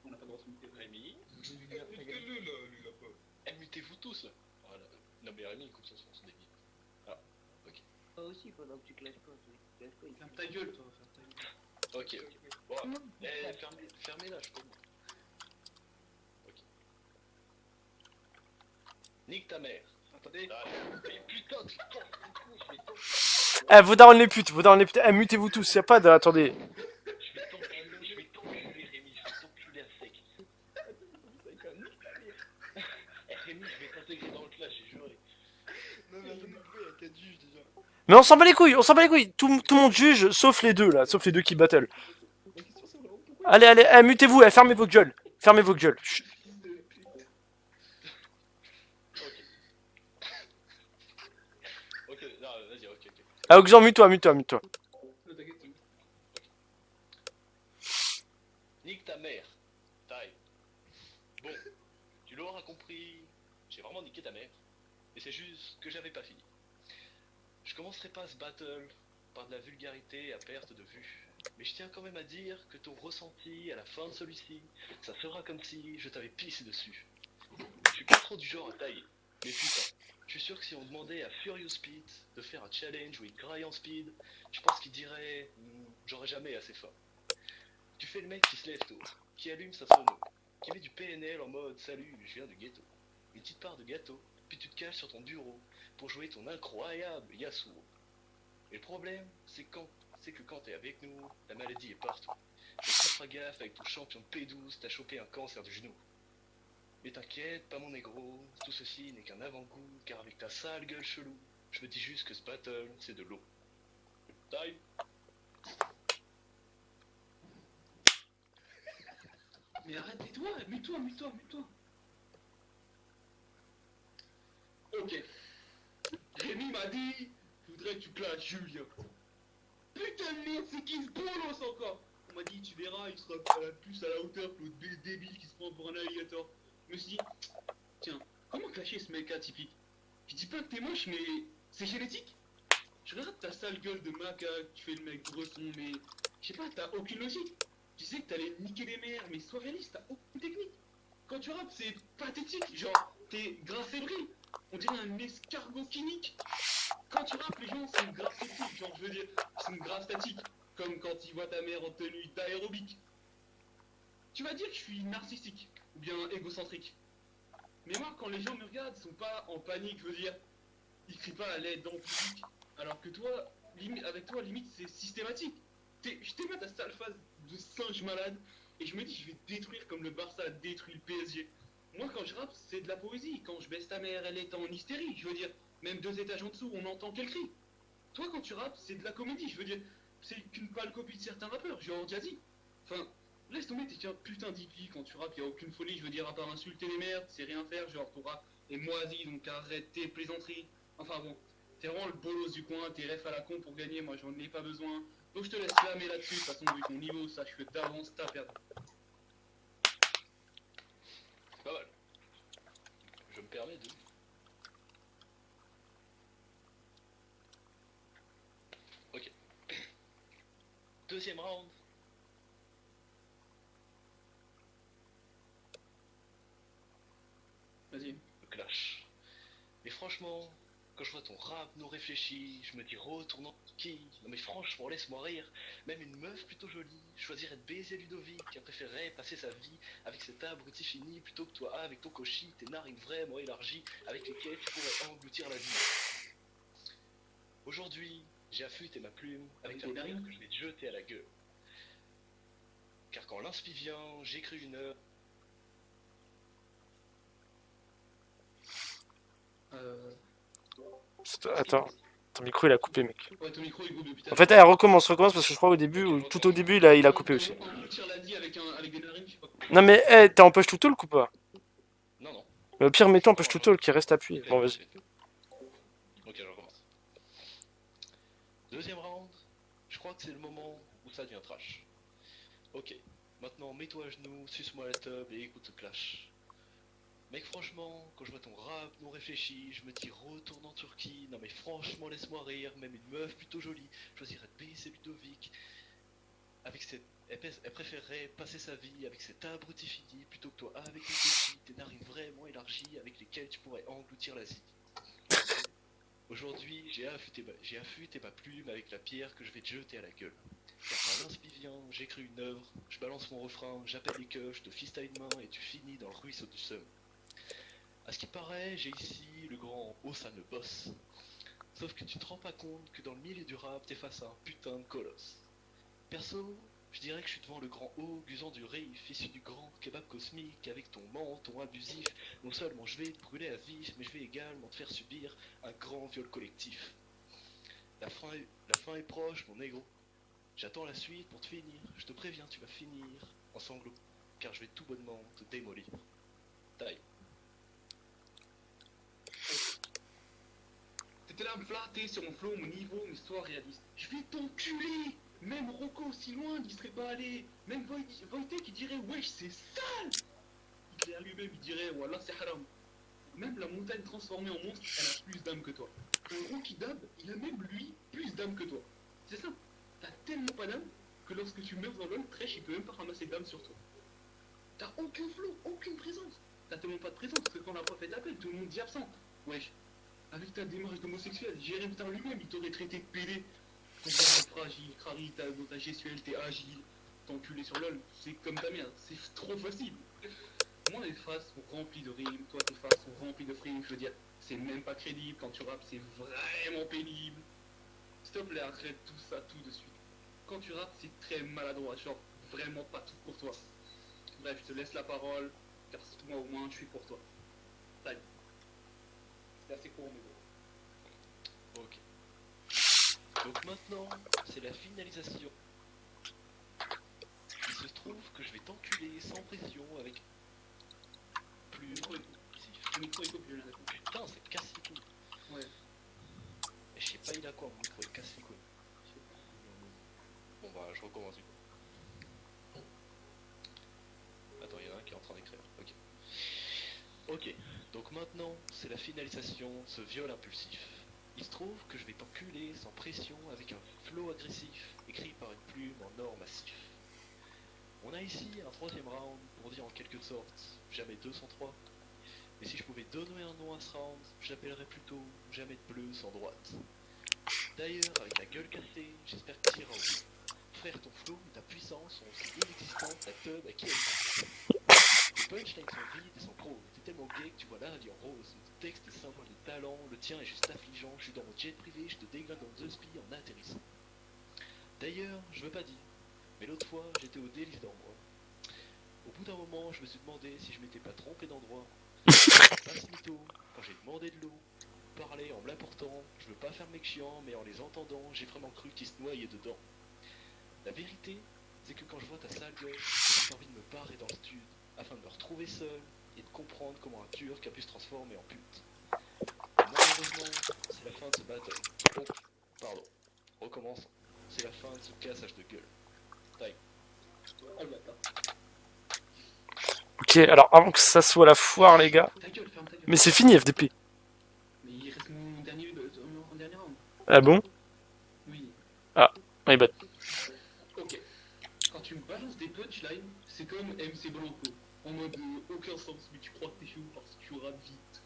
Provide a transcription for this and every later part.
On n'a pas le droit de se muter. Rémi. Mutez-le là, lui là pas. Eh, mutez-vous tous là. Voilà. Non mais Rémi, écoute ça, c'est débile. Ah, ok. Toi aussi, pendant que tu clashes pas, il Ferme ta gueule, toi, ferme ta gueule. Ok, ok. Bon, fermez-la, je comprends. Ok. Nique ta mère. Attendez. Ah, mais putain, tu Eh, vous les putes, eh, mutez-vous tous, y'a pas de... Attendez. je vais t'enculer, Rémi, je vais t'enculer à sec. Eh, Rémi, je vais t'intégrer dans le clash, j'ai juré. Non mais attendez, pourquoi il y a 4 juges déjà? Mais on s'en bat les couilles, Tout le monde juge, sauf les deux, là, sauf les deux qui battle. La question c'est vraiment pourquoi. Allez, eh, mutez-vous, eh, fermez vos gueules. Chut. Ok, non, vas-y, ok. Ah, Oxan, mute-toi. Non, t'inquiète, t'inquiète. Nique ta mère. Taille. Bon, tu l'auras compris, j'ai vraiment niqué ta mère. Et c'est juste que j'avais pas fini. Je commencerai pas ce battle par de la vulgarité à perte de vue. Mais je tiens quand même à dire que ton ressenti à la fin de celui-ci, ça sera comme si je t'avais pissé dessus. Je suis pas trop du genre à tailler. Mais putain, je suis sûr que si on demandait à Furious Speed de faire un challenge où il graille en speed, je pense qu'il dirait j'aurais jamais assez faim. Tu fais le mec qui se lève tôt, qui allume sa sono, qui met du PNL en mode salut, je viens du ghetto. Une petite part de gâteau, puis tu te caches sur ton bureau pour jouer ton incroyable Yasuo. Et le problème, c'est que quand t'es avec nous, la maladie est partout. Et tu feras gaffe avec ton champion P12, t'as chopé un cancer du genou. Mais t'inquiète, pas mon négro, tout ceci n'est qu'un avant-goût, car avec ta sale gueule chelou, je me dis juste que ce battle, c'est de l'eau. Time. Mais arrête, mute-toi. Ok. Rémi m'a dit, je voudrais que tu clashes Julien. Putain de merde, c'est qui ce bolos encore? On m'a dit, tu verras, il sera plus à la hauteur que l'autre débile qui se prend pour un alligator. Je me suis dit, tiens, comment clasher ce mec atypique? Je dis pas que t'es moche, mais c'est génétique. Je regarde ta sale gueule de macaque, tu fais le mec bresson, mais je sais pas, t'as aucune logique. Tu sais que t'allais niquer les mères, mais sois réaliste, t'as aucune technique. Quand tu rappes, c'est pathétique, genre, t'es gras fébrile. On dirait un escargot chimique. Quand tu rappes, les gens sont grave sceptiques, genre, je veux dire, ils sont grave statiques. Comme quand ils voient ta mère en tenue d'aérobic. Tu vas dire que je suis narcissique, ou bien égocentrique. Mais moi, quand les gens me regardent, ils sont pas en panique, je veux dire, ils crient pas à l'aide dans le public. Alors que toi, avec toi, limite, c'est systématique. Je t'aime à ta sale phase de singe malade, et je me dis, je vais te détruire comme le Barça a détruit le PSG. Moi, quand je rappe, c'est de la poésie. Quand je baisse ta mère, elle est en hystérie. Je veux dire, même 2 étages en dessous, on entend qu'elle crie. Toi, quand tu rappes, c'est de la comédie. Je veux dire, c'est qu'une pâle copie de certains rappeurs, genre Jazzy. Enfin, laisse tomber, t'es qu'un putain d'hippie. Quand tu rappes, y a aucune folie. Je veux dire, à part insulter les merdes, c'est rien faire. Genre, ton rap est moisi, donc arrête tes plaisanteries. Enfin bon, t'es vraiment le bolos du coin, t'es ref à la con pour gagner, moi j'en ai pas besoin. Donc je te laisse flammer là-dessus, de toute façon, vu ton niveau, sache que d'avance, t'as perdu. C'est pas mal. Je me permets de... Ok. Deuxième round. Vas-y. Le clash. Mais franchement, quand je vois ton rap non réfléchi, je me dis retournant qui? Non mais franchement, laisse-moi rire. Même une meuf plutôt jolie choisirait de baiser Ludovic, qui préférerait passer sa vie avec cet abruti fini plutôt que toi avec ton cochi, tes narines vraiment élargies avec lesquelles tu pourrais engloutir la vie. Aujourd'hui, j'ai affûté ma plume avec la narine que je vais te jeter à la gueule. Car quand l'inspi vient, j'écris une heure. Attends, ton micro il a coupé, mec. Ouais, ton micro il coupe depuis En fait, elle recommence parce que je crois au début, tout au début, il a coupé aussi. Engloutir la vie avec des narines, je sais pas. Non mais, eh, t'es en push to talk ou pas? Non, non. Mais au pire, mets-toi en push to talk qui reste appuyé. Bon, vas-y. Ok, je recommence. Deuxième round, je crois que c'est le moment où ça devient trash. Ok, maintenant mets-toi à genoux, suce-moi la tub et écoute ce clash. Mec, franchement, quand je vois ton rap non réfléchi, je me dis retourne en Turquie. Non mais franchement, laisse-moi rire, même une meuf plutôt jolie choisirait de baiser Ludovic avec Elle préférerait passer sa vie avec cet abruti fini plutôt que toi avec tes petits, tes narines vraiment élargies avec lesquelles tu pourrais engloutir l'Asie. Aujourd'hui, j'ai affûté ma plume avec la pierre que je vais te jeter à la gueule. Car par l'inspi vient, j'écris une œuvre, je balance mon refrain, j'appelle les queues, je te fista une main et tu finis dans le ruisseau du seum. À ce qui paraît, j'ai ici le grand Osan le boss. Sauf que tu te rends pas compte que dans le milieu du rap, t'es face à un putain de colosse. Perso, je dirais que je suis devant le grand haut, gusant du riff, issu du grand kebab cosmique, avec ton menton abusif. Non seulement je vais te brûler à vif, mais je vais également te faire subir un grand viol collectif. La fin est proche, mon négro. J'attends la suite pour te finir. Je te préviens, tu vas finir en sanglots, car je vais tout bonnement te démolir. Taille. T'étais là à me flatter sur mon flow, mon niveau, mes histoires réalistes. Je vais t'enculer. Même Rocco aussi loin n'y serait pas allé. Même Wojtek qui dirait wesh c'est sale. Hitler lui-même il dirait wallah c'est haram. Même la montagne transformée en monstre elle a plus d'âme que toi. Un gros qui dab il a même lui plus d'âme que toi. C'est ça. T'as tellement pas d'âme que lorsque tu meurs dans l'ol, Tresh il peut même pas ramasser d'âme sur toi. T'as aucun flow, aucune présence. T'as tellement pas de présence parce que quand la prof fait l'appel tout le monde dit absent. Wesh. Avec ta démarche d'homosexuel, Jérémy lui-même il t'aurait traité de pédé. Ton corps est fragile, crari, ta gestuelle, t'es agile, t'enculé sur LOL, c'est comme ta merde, c'est trop facile. Moi les faces sont remplies de rimes, toi tes faces sont remplies de frimes, je veux dire, c'est même pas crédible, quand tu rappes c'est vraiment pénible. S'il te plaît, arrête tout ça tout de suite. Quand tu rappes c'est très maladroit, genre vraiment pas tout pour toi. Bref, je te laisse la parole, car moi au moins je suis pour toi. Salut. C'est assez court mais bon. Ok. Donc maintenant, c'est la finalisation. Il se trouve que je vais t'enculer sans pression avec plus Le micro est coupé, là. Putain, c'est casse les couilles. Ouais. Et je sais pas il a quoi mon micro, il casse les couilles. Bon bah je recommence du coup. Attends, il y en a un qui est en train d'écrire. Ok. Ok, donc maintenant, c'est la finalisation de ce viol impulsif. Il se trouve que je vais t'enculer sans pression avec un flow agressif écrit par une plume en or massif. On a ici un troisième round pour dire en quelque sorte jamais 203. Mais si je pouvais donner un nom à ce round, je l'appellerais plutôt jamais de bleu sans droite. D'ailleurs, avec la gueule cassée, j'espère que tu iras au bout. Frère, ton flow et ta puissance sont aussi inexistantes la teub à qui elle est. Les punchlines sont vides et sont gros. T'es tellement gay que tu vois la vie en rose. Le texte est symbole de talent, le tien est juste affligeant. Je suis dans mon jet privé, je te déglingue dans 2 spies en atterrissant. D'ailleurs, je veux pas dire, mais l'autre fois, j'étais au délice d'endroit. Au bout d'un moment, je me suis demandé si je m'étais pas trompé d'endroit. Pas ce mytho, quand j'ai demandé de l'eau, parler en me l'apportant, je veux pas faire mec chiant, mais en les entendant, j'ai vraiment cru qu'ils se noyaient dedans. La vérité, c'est que quand je vois ta sale gueule, j'ai envie de me barrer dans le stud, afin de me retrouver seul et de comprendre comment un turc a pu se transformer en pute. Et malheureusement, c'est la fin de ce battle. Donc, pardon, recommençons. C'est la fin de ce cassage de gueule. Taille. Oh le bâtard. Ok, alors avant que ça soit la foire, les gars. Ta gueule, ferme ta gueule. Mais c'est fini, FDP. Mais il reste mon dernier round. Ah bon? Oui. Oui, bah. Ok. Quand tu me balances des punchlines, c'est comme MC Blanco. En mode aucun sens, mais tu crois que t'es chaud parce que tu rappes vite.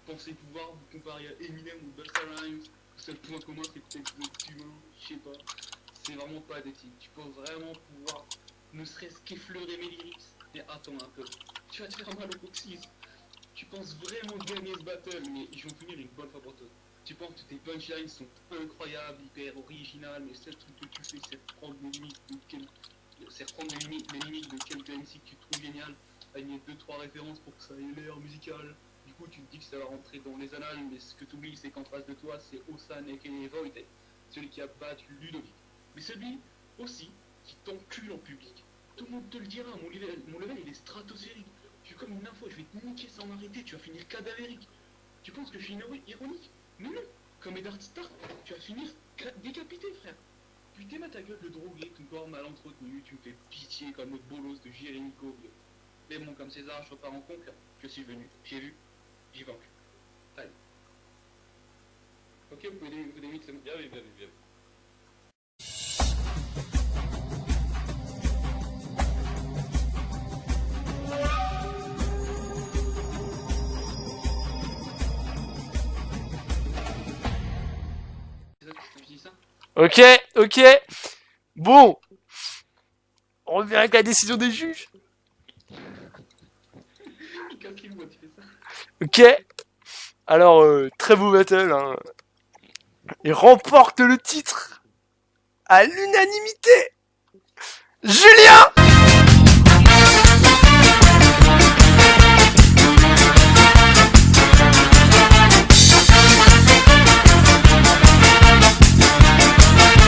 Pensez pouvoir vous comparer à Eminem ou Busta Rhymes. Le seul point commun c'est peut-être que vous êtes humain, je sais pas. C'est vraiment pas d'éthique. Tu peux vraiment pouvoir ne serait-ce qu'effleurer mes lyrics. Mais attends un peu. Tu vas te faire mal au coccyx. Tu penses vraiment gagner ce battle, mais ils vont finir une bonne fois pour toi. Tu penses que tes punchlines sont incroyables, hyper originales, mais le seul truc que tu fais c'est prendre les limites de les limites de quelques MC que tu trouves génial, aligner 2-3 références pour que ça ait l'air musical. Du coup tu te dis que ça va rentrer dans les annales, mais ce que tu oublies c'est qu'en face de toi c'est Osan aka Wojtek, celui qui a battu Ludovic. Mais celui aussi qui t'encule en public. Tout le monde te le dira, mon level il est stratosphérique. Je suis comme une info, je vais te niquer sans m'arrêter, tu vas finir cadavérique. Tu penses que je suis ironique? Mais non, comme Edward Stark, tu vas finir décapité frère. Puis t'aimes à ta gueule de drogué, ton corps mal entretenu, tu me fais pitié comme notre bolos de Jérémy Corbet. Mais bon, comme César, je repars en conque, je suis venu, j'ai vu, j'y vaincu. Allez. Ok, vous pouvez mixer. Bien vu, bien vu, bien vu. Ok, ok. Bon. On revient avec la décision des juges. Casse-les-moi, tu fais ça. Ok. Alors, très beau battle. Hein. Il remporte le titre à l'unanimité. Julien